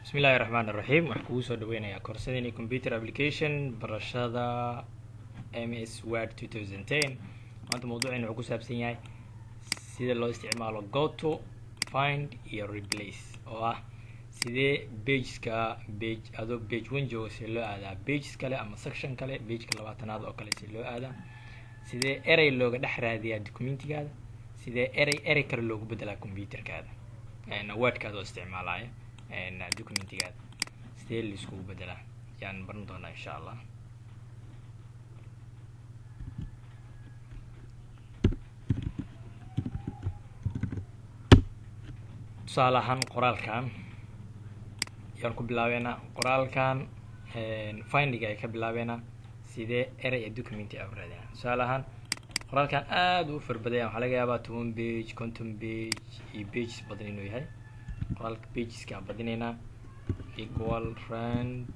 Bismillaahi Raxmaani Raxiim. Waxaan kugu soo dhaweynayaa koorsadeenii Computer Application barashada MS Word 2010. maanta mawduuceena wuxuu ku saabsan yahay sida loo isticmaalo goto, find iyo replace, oo ah sidee page adoo page 1 jooga si loo aadaa pages kale ama section kale, pageka 20aad oo kale si loo aadaa, sidee erey looga dhex raadiyaa documentigaada, sidee erey kale loogu bedelaa computerkaada wordkaada oo isticmaalaya documentigaada, sidee la iskugu bedelaa yaan baran doonaa insha allah. tusaale ahaan qoraalkan yaan ku bilaabeynaa. qoraalkan findiga ay ka bilaabeynaa sidee erey ee documenti a u raadinaa. tusaale ahaan qoraalkan aada u farbadaya, waxaa laga yaabaa 10 page 50 page iyo pages badan inuu yahay. qoraalka pageska badinaynaa equal friend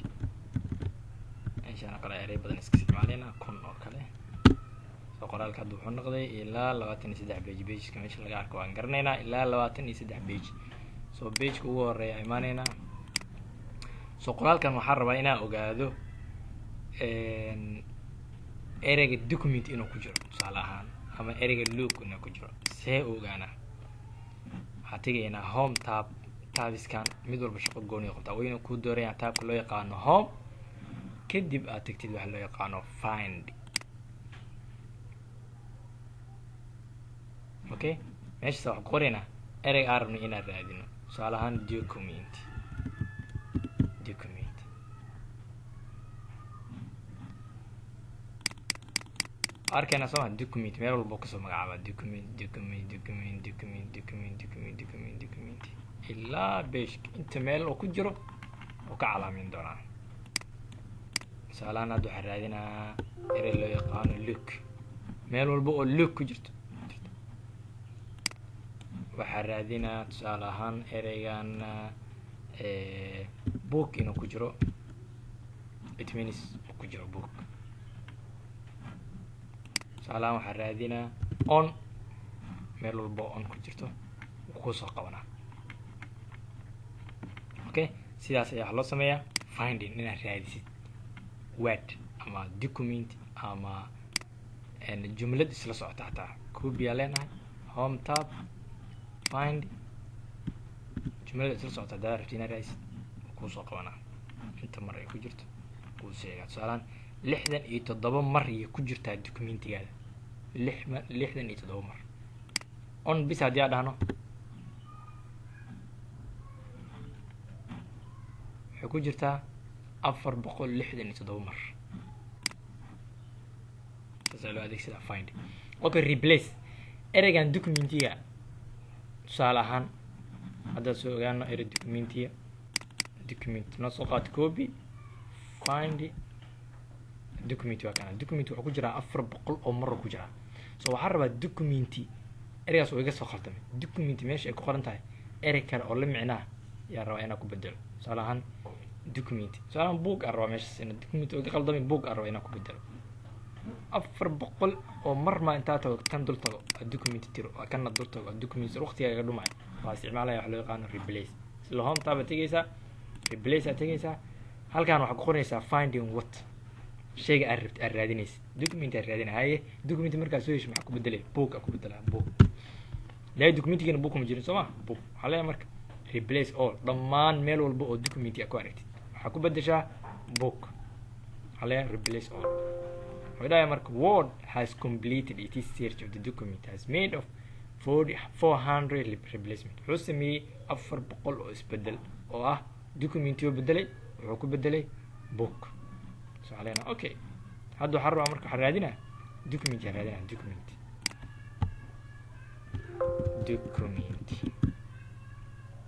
meeshaan kale erey badan iska isticmaalaynaa kun oo kale. soo qoraalka hadda wuxuu noqday ilaa 23 page. pageska meesha laga arko waan garanaynaa ilaa 23 page. soo pageka ugu horeeya imaanaynaa. soo qoraalkan waxaan rabaa inaan ogaado ereyga document inuu ku jiro tusaale ahaan, ama ereyga look inuu ku jiro. see ogaanaa? waxaa tegaynaa home tabiskan mid walba shaqo gooni qabtaa. wayna ku doorayaa tabka loo yaqaano home, kadib aad tagtid waxa loo yaqaano find. okay, meeshaas waxaan ku qoraynaa erey aan rabno inaan raadino. tusaale ahaan document arkayna soo document meel walba kasoo magacaaba document ilaa page inta meel oo ku jiro oo ka calaamin doonaa. tusaalehaan hadda waxaan raadinaa erey loo yaqaano look. meel walba oo look ku jirto waxaan raadinaa tusaale ahaan ereygan book inuu ku jiro. it means ku jiro book. tusaalehaan waxaan raadinaa on. meel walba on ku jirto kusoo qabanaa. okay, sidaas ayaa loo sameeyaa finding, inaad raadisid word ama document ama jumlad isla socota. hataa kubiyaa leenahay home tab find jumlada isla socota. hadaa rabti inaad raadisid kusoo qabanaa inta mar ay ku jirto kuu sheegaa. tusaalehaan 67 mar ayay ku jirtaa documentigaada. 67 mar on bis haddii aan dhahno waxay ku jirtaa 467 mar. saas loo adeegsadaa find. okay, replace ereygan documentiga. tusaale ahaan haddaad soo ogaano erey documentiga document noo soo qaad copy find document. waa kana document wuxuu ku jiraa 400 oo mar ku jiraa. so waxaan rabaa documenti ereygaas oo iga soo khaldamay. documenti meesha ay ku qoran tahay erey kale oo la micnaa yaa rabaa inaan ku bedelo. tusaale ahaan document. tusaale ahaan book aan rabaa meeshaas in document oo iga khaldamay book aan rabaa inaan ku bedelo. 400 oo mar ma intaa tago kan dul tago document tiro kana dul tago document waqtiga iga dhumay. waa isticmaalaya wax loo yaqaano replace. sila home tab tagaysaa replace aad tagaysaa. halkaan waxaad ku qoraysaa finding what shayga aad rabtid aad raadinaysid. document aad raadinaya document markaad soo hesho maxaa ku bedelay book ku bedelaa book. laa documentigana book ma jirin soo ma book. waxaa leeyahay marka replace all dhammaan meel walba oo document ku aragtid waxaa ku bedeshaa book. waxaa leeyahay replace all. waxaa marka word has completed its search of the document has made of 400 replacement. wuxuu sameeyey 400 oo isbedel oo ah documenti oo bedelay wuxuu ku bedelay book. so علينا okay, hadda waxaan rabaa marka waxaan raadinaa document aan raadinaa document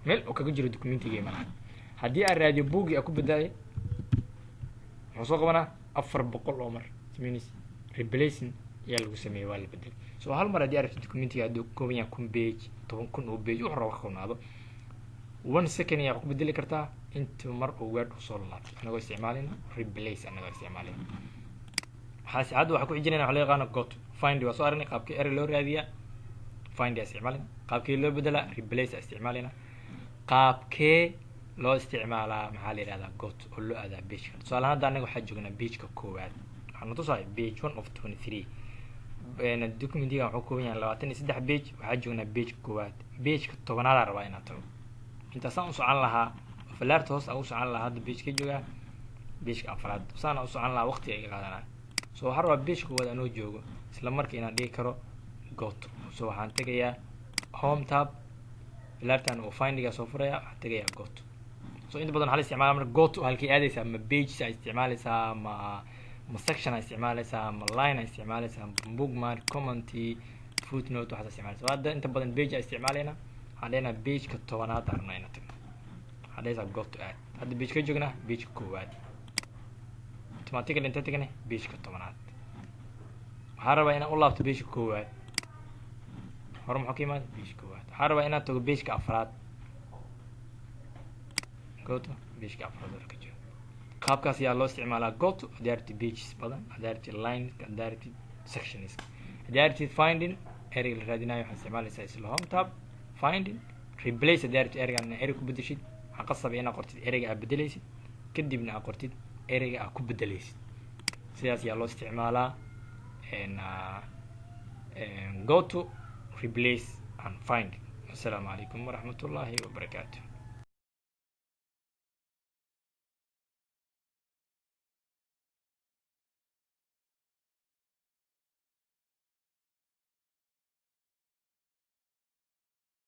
meel oo kaga jiro documentiga malaha. haddii aan raadiyo bookii aan ku bedelay wuxuu soo qabanaa 400 oo mar. it means replacing yaa lagu sameeyey waa la bedelay. so hal mar haddii aad rabto documentiga hadduu kooban yahay 1000 page 10,000 oo page wuxuu rabaa ka koobnaado 1 second ayaa ku bedeli kartaa inta mar oo word usoo laabtay anagoo isticmaalina replace. anagoo isticmaalina waxaa hadda waxaa ku xijinayna waxa loo yaqaano goto. find waa soo aragnay qaabkii erey loo raadiyaa. find yaa isticmaalina qaabkii loo bedelaa replace yaa isticmaalina qaabkee loo isticmaalaa maxaa la yidhahdaa got oo loo aadaa pageka. tusaale ahaan hadda anaga waxaa joognaa pageka koowaad, waxaan tusahay page 1 of 23. documentiga wuxuu kooban yahay 23 page, waxaa joognaa pageka koowaad. pageka tobanaad rabaa inaan tago, intaasaan u socon lahaa falaarta hoos aan u socon lahaa. hadda pageka joogaa pageka afraad, saan u socon lahaa waqti ay iga qaadanaan. so waxaan rabaa pageka koowaad anoo joogo isla markii inaan dhigi karo got. so waxaan tegayaa home tab, falaartan oo findiga soo furaya, waxaan tegayaa got. so inta badan waxaa la isticmaalaa marka got halkay aadaysaa, ma pages ay isticmaalaysaa, ma section ay isticmaalaysaa, ma line ay isticmaalaysaa, bookmark, comment, footnote, waxaas isticmaalaysaa. hadda inta badan page ay isticmaalayna, waxaan leenahay pageka tobanaad arna ina tagno, waxaan dhehaysaa got aad. hadda page ka joognaa pageka koowaad, automatically inta tagnay pageka tobanaad. waxaan rabaa inaan u laabto pageka koowaad, hore muxuu ka imaaday pageka koowaad. waxaan rabaa inaan tago pageka afraad, goto pageka afraad oo ka jiro. qaabkaas ayaa loo isticmaalaa goto haddii aad rabtid pages badan, haddii aad rabtid line, haddii aad rabtid sections, haddii aad rabtid finding ereyga la raadinayo waxaad isticmaalaysaa isla home tab, finding, replace haddii aad rabtid ereygan inaa erey ku bedeshid, waxaa qasaba inaad qortid ereyga aad bedelaysid, kadibna aad qortid ereyga aad ku bedelaysid. sidaas ayaa loo isticmaalaa go to, replace and find. assalaamu calaykum waraxmatullaahi wabarakaatuh.